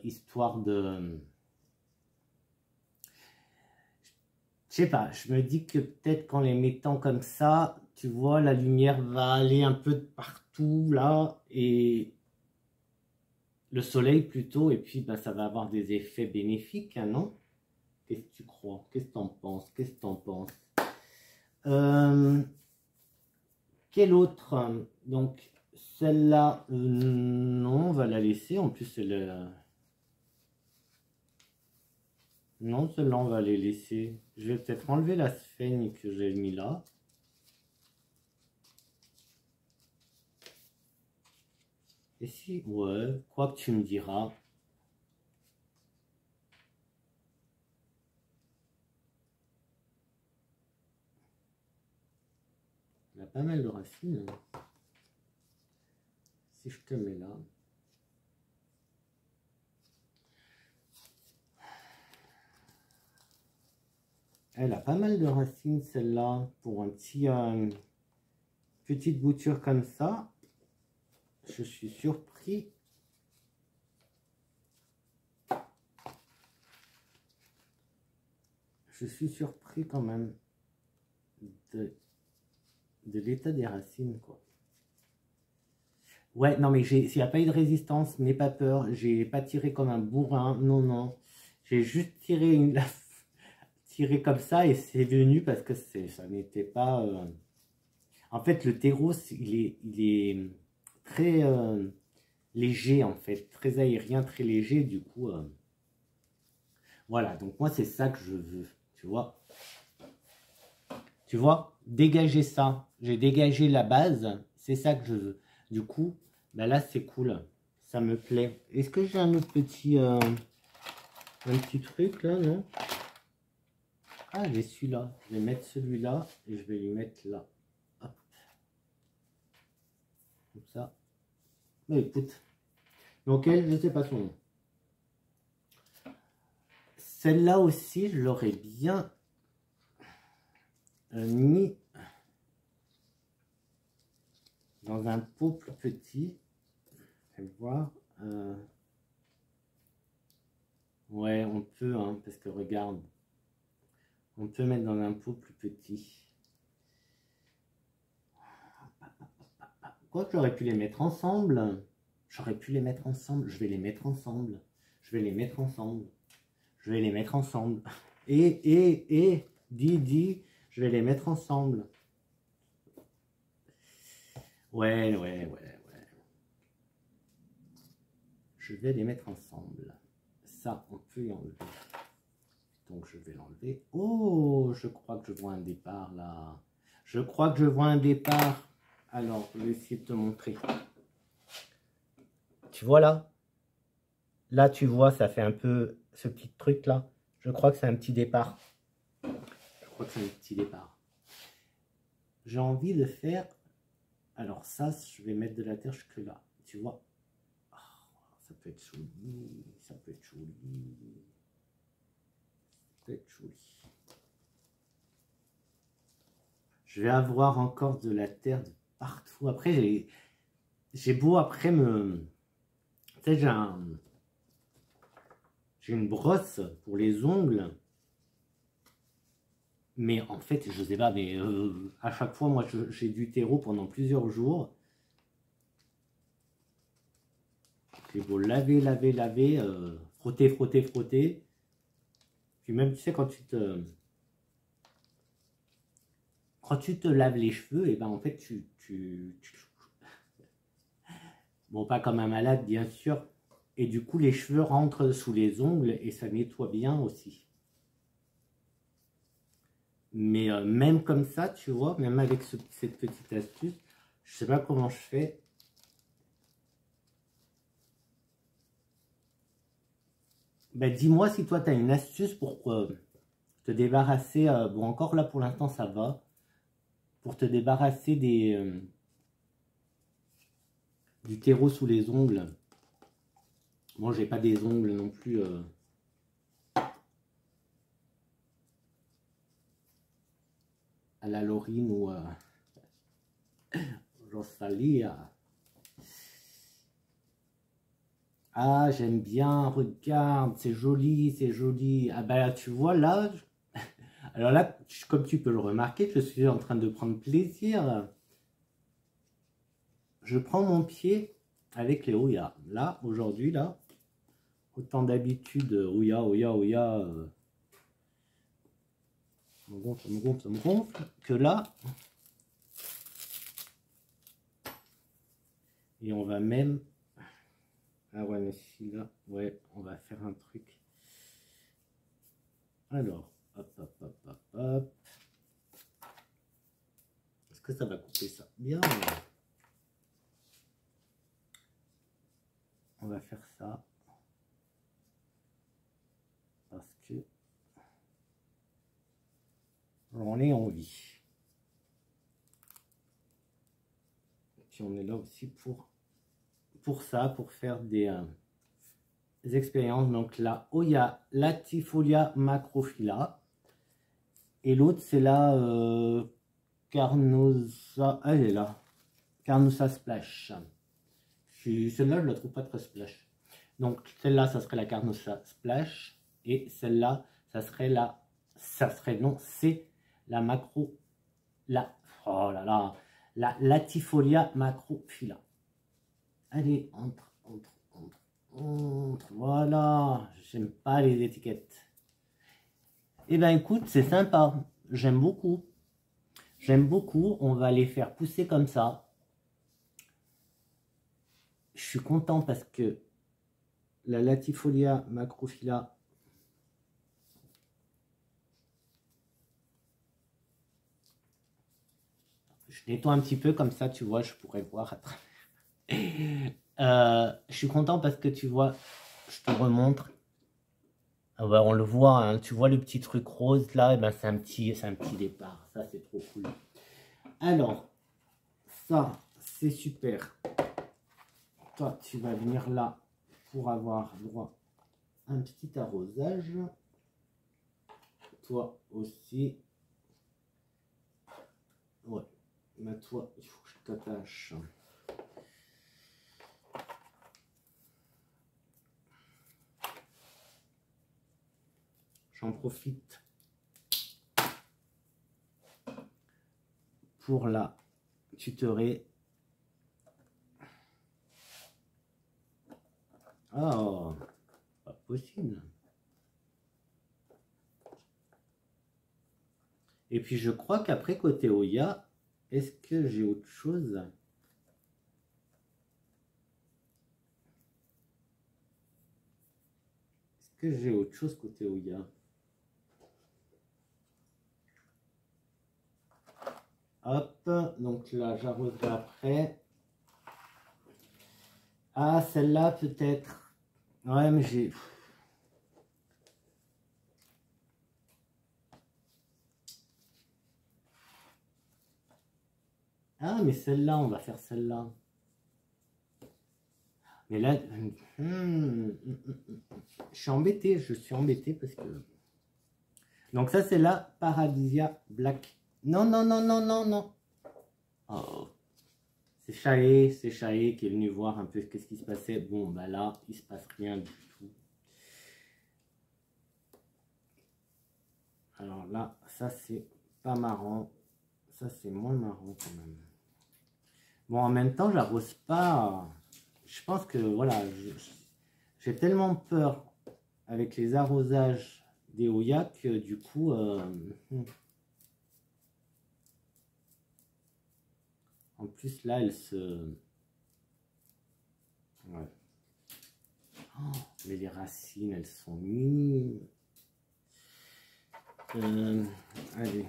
histoire de... Je sais pas, je me dis que peut-être qu'en les mettant comme ça, tu vois, la lumière va aller un peu de partout, là, et le soleil plutôt, et puis bah, ça va avoir des effets bénéfiques, hein, non? Qu'est-ce que tu crois? Qu'est-ce que t'en penses? Qu'est-ce que t'en penses? Quelle autre? Donc, celle-là, non, on va la laisser. En plus, non, celle-là, on va les laisser. Je vais peut-être enlever la sphène que j'ai mis là. Et si, ouais, quoi que tu me diras. Il y a pas mal de racines. Si je te mets là. Elle a pas mal de racines, celle-là, pour un petit, petite bouture comme ça. Je suis surpris. Je suis surpris quand même de l'état des racines, quoi. Ouais, non, mais s'il n'y a pas eu de résistance, n'aie pas peur. J'ai pas tiré comme un bourrin. Non, non. J'ai juste tiré comme ça et c'est venu parce que ça n'était pas... En fait, le terreau, il est très léger, en fait. Très aérien, très léger. Du coup, voilà. Donc, moi, c'est ça que je veux. Tu vois? Tu vois? Dégager ça. J'ai dégagé la base. C'est ça que je veux. Du coup, ben là, c'est cool. Ça me plaît. Est-ce que j'ai un autre petit... un petit truc, là, non? Ah, j'ai celui-là. Je vais mettre celui-là et je vais lui mettre là. Hop. Comme ça. Mais écoute. Donc, elle, je ne sais pas son nom. Celle-là aussi, je l'aurais bien mis dans un pot plus petit. Je vais voir. Ouais, on peut, hein, parce que regarde. On peut mettre dans un pot plus petit. Quoi que j'aurais pu les mettre ensemble. J'aurais pu les mettre ensemble. Je vais les mettre ensemble. Je vais les mettre ensemble. Je vais les mettre ensemble. Dis, je vais les mettre ensemble. Ouais. Je vais les mettre ensemble. Ça, on peut y enlever. Donc, je vais l'enlever. Oh, je crois que je vois un départ, là. Je crois que je vois un départ. Alors, je vais essayer de te montrer. Tu vois, là? Là, tu vois, ça fait un peu ce petit truc-là. Je crois que c'est un petit départ. Je crois que c'est un petit départ. J'ai envie de faire... Alors ça, je vais mettre de la terre jusque là. Tu vois? Oh, ça peut être joli. Ça peut être joli. Ça peut être joli. Je vais avoir encore de la terre de partout. Après, j'ai beau après me... Tu sais, j'ai une brosse pour les ongles. Mais en fait, je sais pas, mais à chaque fois, moi, j'ai du terreau pendant plusieurs jours. J'ai beau laver, frotter. Puis même, tu sais, quand tu te laves les cheveux, et ben en fait, bon, pas comme un malade, bien sûr. Et du coup, les cheveux rentrent sous les ongles et ça nettoie bien aussi. Mais même comme ça, tu vois, même avec cette petite astuce, je sais pas comment je fais. Ben, dis-moi si toi, tu as une astuce pour te débarrasser. Bon, encore là, pour l'instant, ça va. Pour te débarrasser du terreau sous les ongles. Moi, j'ai pas des ongles non plus. À la Laurine ou Rosalia. Ah, j'aime bien, regarde, c'est joli, c'est joli. Ah bah là, tu vois, là, alors là, comme tu peux le remarquer, je suis en train de prendre plaisir. Je prends mon pied avec les Ouya. Là, aujourd'hui, là, autant d'habitude, Ouya, Ouya, Ouya, ça me gonfle, ça me gonfle, ça me gonfle, que là, et on va même, ah ouais, mais si là, ouais, on va faire un truc. Alors, hop, hop, hop, hop, hop. Est-ce que ça va couper ça? Bien. On va faire ça. Parce que on est en vie. Et puis on est là aussi pour ça, pour faire des expériences. Donc là, Ouya latifolia macrophylla. Et l'autre, c'est la Carnosa. Elle est là. Carnosa splash. Celle-là, je la trouve pas très splash. Donc celle-là, ça serait la Carnosa splash. Et celle-là, ça serait la. Ça serait, non, c'est la macro. La. Oh là là. La Latifolia macrophylla. Allez, entre. Voilà. J'aime pas les étiquettes. Eh ben écoute, c'est sympa. J'aime beaucoup. J'aime beaucoup. On va les faire pousser comme ça. Je suis content parce que la Latifolia macrophylla, je nettoie un petit peu comme ça, tu vois, je pourrais voir à travers. Je suis content parce que tu vois, je te remontre. Ah ouais, on le voit, hein, tu vois le petit truc rose là, et ben c'est un petit départ. Ça, c'est trop cool. Alors, ça, c'est super. Toi, tu vas venir là pour avoir droit à un petit arrosage. Toi aussi. Ouais, mais toi, il faut que je t'attache. J'en profite pour la tutorer. Oh, pas possible. Et puis je crois qu'après côté Ouya, est-ce que j'ai autre chose? Est-ce que j'ai autre chose côté Ouya? Hop, donc là j'arroserai après. Ah, celle-là peut-être. Ouais, mais j'ai... Ah, mais celle-là, on va faire celle-là. Mais là, je suis embêté parce que... Donc ça, c'est la Paradisia Black. Non, non, non, non, non, non. Oh. C'est Chaé qui est venu voir un peu qu'est-ce qui se passait. Bon, bah là, il se passe rien du tout. Alors là, ça, c'est pas marrant. Ça, c'est moins marrant quand même. Bon, en même temps, j'arrose pas. Je pense que, voilà, j'ai tellement peur avec les arrosages des Ouya que du coup... en plus, là, elle se... Ouais. Oh, mais les racines, elles sont minimes. Allez.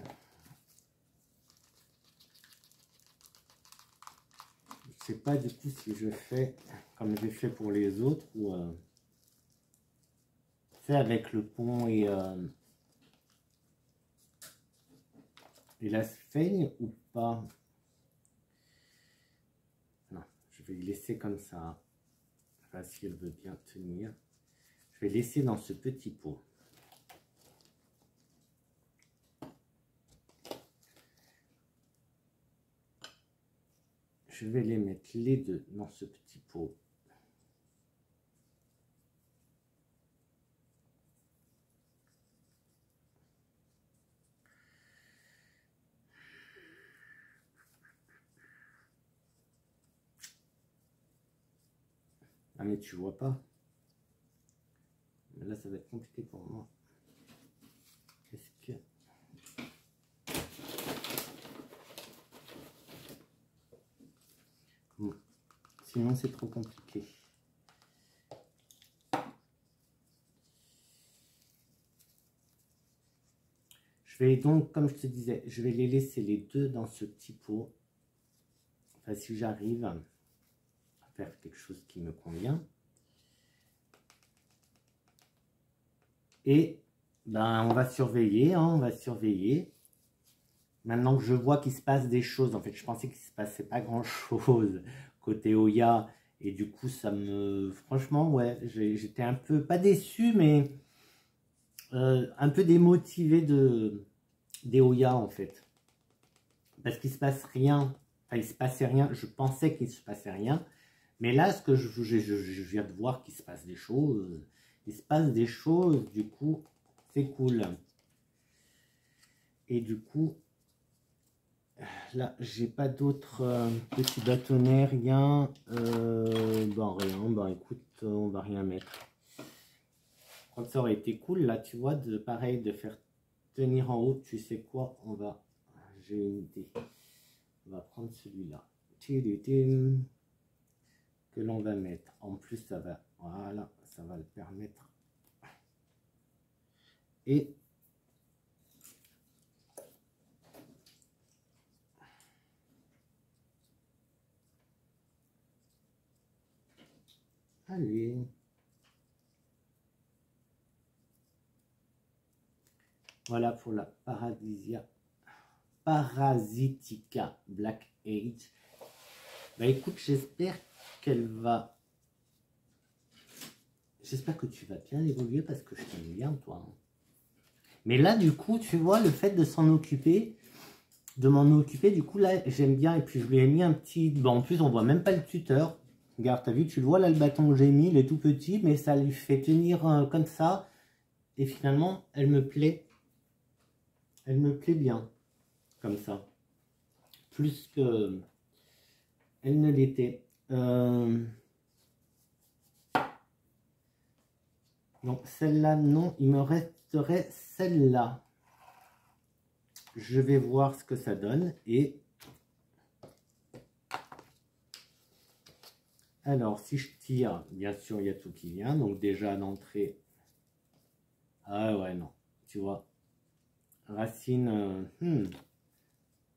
Je sais pas du coup si je fais comme j'ai fait pour les autres ou c'est avec le pont et la sphaigne ou pas. Non, je vais laisser comme ça. Enfin, si elle veut bien tenir. Je vais laisser dans ce petit pot. Je vais les mettre les deux dans ce petit pot. Ah mais tu vois pas. Là ça va être compliqué pour moi. Qu'est-ce que... Bon. Sinon c'est trop compliqué. Je vais donc, comme je te disais, je vais les laisser les deux dans ce petit pot. Enfin si j'arrive à faire quelque chose qui me convient. Et ben, on va surveiller, hein, on va surveiller. Maintenant que je vois qu'il se passe des choses, en fait, je pensais qu'il se passait pas grand-chose côté Oya. Et du coup, ça me... Franchement, ouais, j'étais un peu, pas déçu, mais un peu démotivé des Oya, en fait. Parce qu'il se passe rien. Enfin, il se passait rien. Je pensais qu'il se passait rien. Mais là, ce que je viens de voir qu'il se passe des choses. Il se passe des choses, du coup, c'est cool. Et du coup, là, j'ai pas d'autres petits bâtonnets, rien. Ben rien, ben écoute, on va rien mettre. Je crois que ça aurait été cool, là, tu vois, de pareil, de faire tenir en haut. Tu sais quoi, on va... J'ai une idée. On va prendre celui-là. Que l'on va mettre. En plus, ça va... Voilà, ça va le permettre. Et... Allez. Voilà pour la Parasitica Black Age. Bah écoute, j'espère qu'elle va... J'espère que tu vas bien évoluer parce que je t'aime bien, toi. Mais là, du coup, tu vois, le fait de s'en occuper, de m'en occuper, du coup, là, j'aime bien. Et puis, je lui ai mis un petit... Bon, en plus, on voit même pas le tuteur. Regarde, t'as vu, tu le vois, là, le bâton que j'ai mis, il est tout petit, mais ça lui fait tenir comme ça. Et finalement, elle me plaît. Elle me plaît bien, comme ça. Plus que... Elle ne l'était. Donc, celle-là, non. Il me resterait celle-là. Je vais voir ce que ça donne. Et alors, si je tire, bien sûr, il y a tout qui vient. Donc, déjà, d'entrée. Ah ouais, non. Tu vois. Racine,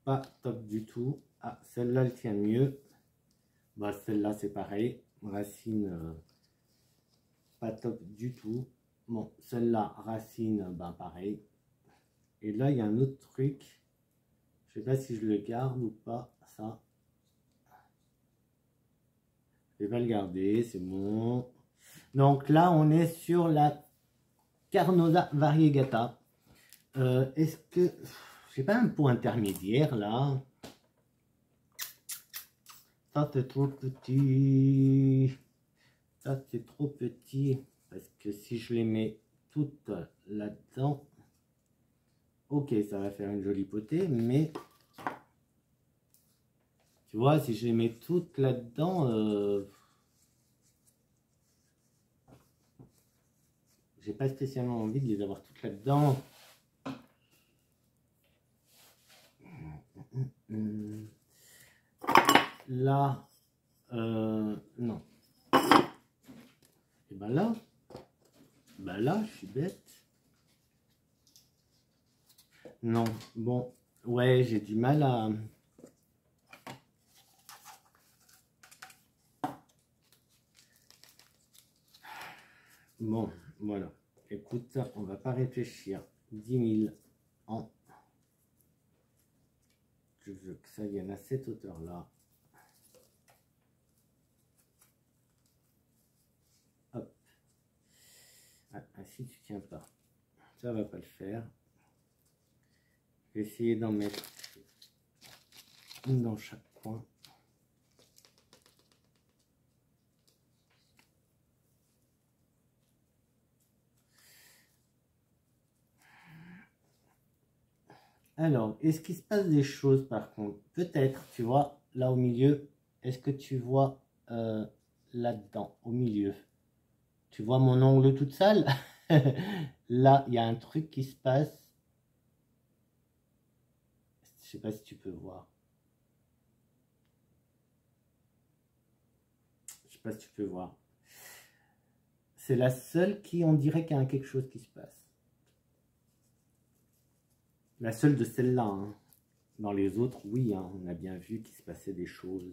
pas top du tout. Ah, celle-là, elle tient mieux. Bah, celle-là, c'est pareil. Racine, pas top du tout. Bon, celle-là, racine, bah, pareil. Et là, il y a un autre truc. Je sais pas si je le garde ou pas, ça. Je vais pas le garder, c'est bon. Donc là, on est sur la Carnosa variegata. Est-ce que... J'ai pas un pot intermédiaire, là. Ça, c'est trop petit. Ça, c'est trop petit. Parce que si je les mets toutes là-dedans... Ok, ça va faire une jolie potée, mais... Tu vois, si je les mets toutes là-dedans... J'ai pas spécialement envie de les avoir toutes là-dedans. Là, non. Et ben là, je suis bête. Non, bon, ouais, j'ai du mal à... Bon, voilà. Écoute, on va pas réfléchir. 10 000 ans. Je veux que ça vienne à cette hauteur-là. Hop. Ah, si tu tiens pas, ça va pas le faire. Je vais essayer d'en mettre une dans chaque coin. Alors, est-ce qu'il se passe des choses par contre? Peut-être, tu vois, là au milieu, est-ce que tu vois là-dedans, au milieu. Tu vois mon ongle toute sale? Là, il y a un truc qui se passe. Je sais pas si tu peux voir. Je sais pas si tu peux voir. C'est la seule qui, on dirait qu'il y a quelque chose qui se passe. La seule de celle-là. Hein. Dans les autres, oui, hein, on a bien vu qu'il se passait des choses.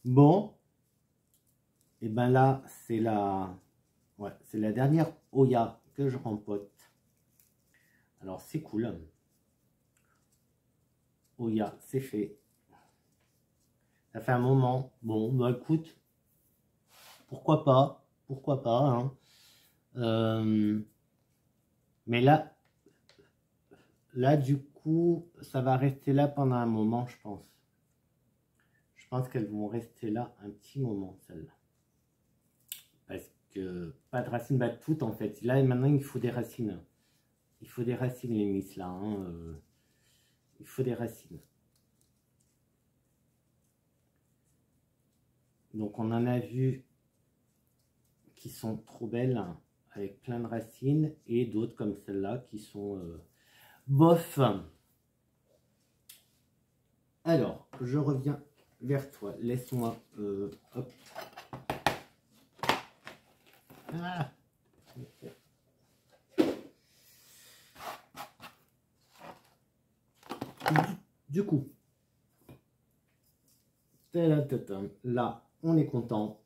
Bon. Et ben là, c'est la dernière Oya que je rempote. Alors, c'est cool. Oya, c'est fait. Ça fait un moment. Bon, bah écoute, pourquoi pas, hein. Mais là, du coup, ça va rester là pendant un moment, je pense. Je pense qu'elles vont rester là un petit moment, celles-là. Parce que, pas de racines, bah toutes en fait. Là, maintenant, il faut des racines. Il faut des racines, les miss, là. Hein. Il faut des racines. Donc, on en a vu qui sont trop belles, avec plein de racines, et d'autres comme celle-là qui sont bof. Alors, je reviens vers toi. Laisse-moi... hop. Ah. Du coup, là, on est content.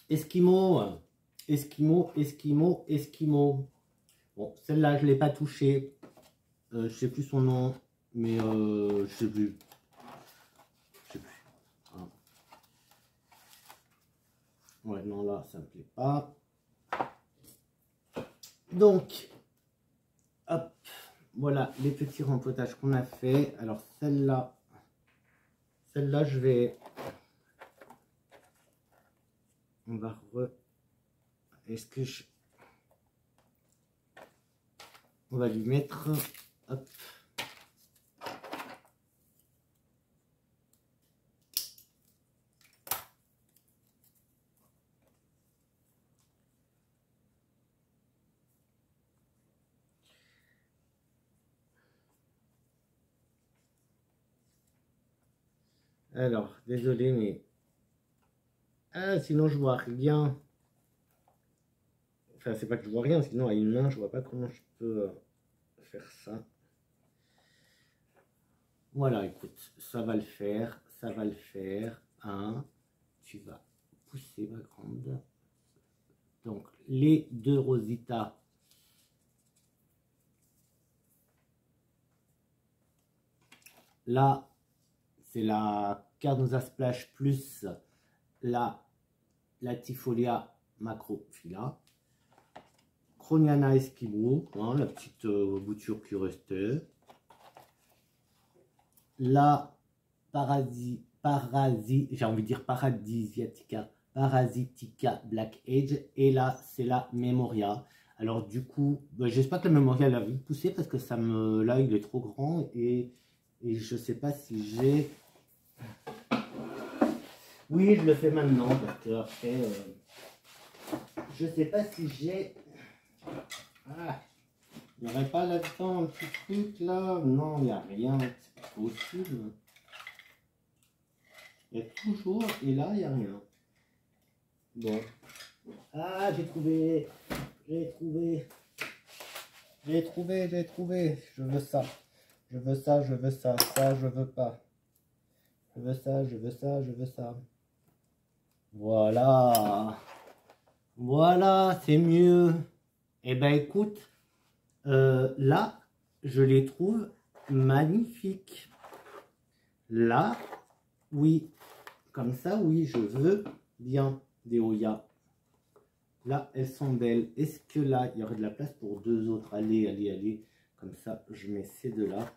Esquimau, Esquimau, Esquimau, Esquimau. Bon, celle-là, je ne l'ai pas touchée. Je ne sais plus son nom, mais je ne sais plus. Je sais plus. Hein. Ouais, non, là, ça ne me plaît pas. Donc, hop, voilà les petits rempotages qu'on a fait. Alors, celle-là, je vais... On va Est-ce que je... On va lui mettre... Hop. Alors, désolé, mais... Ah, sinon je vois rien. Enfin, c'est pas que je vois rien, sinon à une main, je vois pas comment je peux faire ça. Voilà, écoute, ça va le faire, ça va le faire. Hein, tu vas pousser ma grande. Donc, les deux Rosita. Là, c'est la Carnosa Splash plus la Latifolia Macrophylla. Chroniana Esquimau, hein, la petite bouture qui restait. La j'ai envie de dire Parasitica Black Age. Et là, c'est la Memoria. Alors du coup, bah, j'espère que la Memoria l'a vu pousser parce que ça me... Là, il est trop grand et je sais pas si j'ai... Oui, je le fais maintenant parce que après, je sais pas si j'ai... Ah, il n'y aurait pas là-dedans un petit truc là? Non, il n'y a rien, c'est pas possible. Il y a toujours, et là, il n'y a rien. Bon. Ah, j'ai trouvé. J'ai trouvé. Je veux ça. Je veux ça, je veux ça. Ça, je veux pas. Je veux ça, je veux ça, je veux ça. Voilà. Voilà, c'est mieux. Eh ben, écoute, là, je les trouve magnifiques. Là, oui. Comme ça, oui, je veux bien des Oya. Là, elles sont belles. Est-ce que là, il y aurait de la place pour deux autres? Allez, allez, allez. Comme ça, je mets ces deux-là.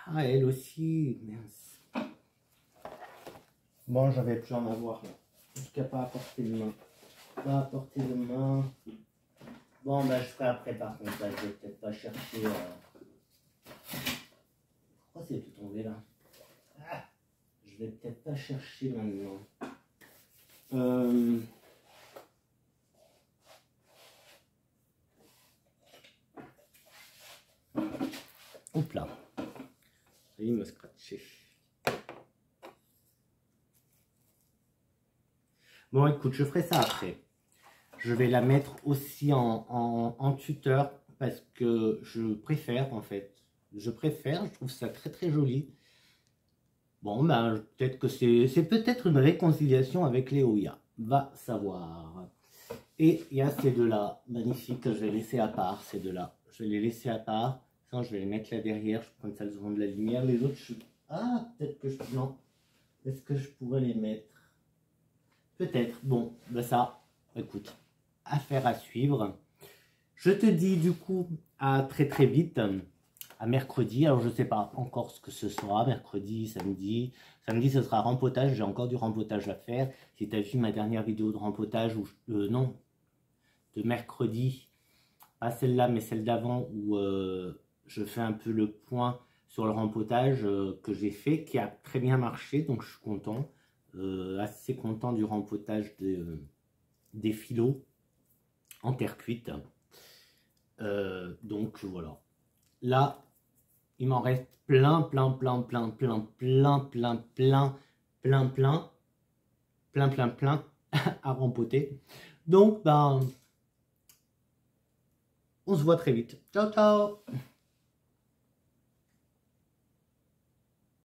Ah, elle aussi. Mince. Bon, j'avais plus en avoir là. En tout cas, pas à portée de main. Pas à portée de main. Bon, bah, je ferai après par contre. Là, je vais peut-être pas chercher. Pourquoi c'est tout tombé là? Ah, je vais peut-être pas chercher maintenant. Hop là. Il me scratché. Bon, écoute, je ferai ça après. Je vais la mettre aussi en tuteur parce que je préfère en fait. Je trouve ça très très joli. Bon, ben, peut-être que c'est peut-être une réconciliation avec Léoya. Va savoir. Et il y a ces deux-là, magnifiques, que je vais laisser à part, ces deux-là. Je vais les laisser à part. Sinon, je vais les mettre là derrière. Comme ça, elles auront de la lumière. Les autres, ah, peut-être que je... Non. Est-ce que je pourrais les mettre? Peut-être. Bon, ben ça, écoute, affaire à suivre. Je te dis du coup à très très vite, à mercredi. Alors je ne sais pas encore ce que ce sera, mercredi, samedi. Samedi ce sera rempotage, j'ai encore du rempotage à faire. Si tu as vu ma dernière vidéo de rempotage, ou non, de mercredi, pas celle-là mais celle d'avant, où je fais un peu le point sur le rempotage que j'ai fait, qui a très bien marché, donc je suis content. Assez content du rempotage des filos en terre cuite. Donc voilà. Là, il m'en reste plein à rempoter. Donc, ben, on se voit très vite. Ciao, ciao!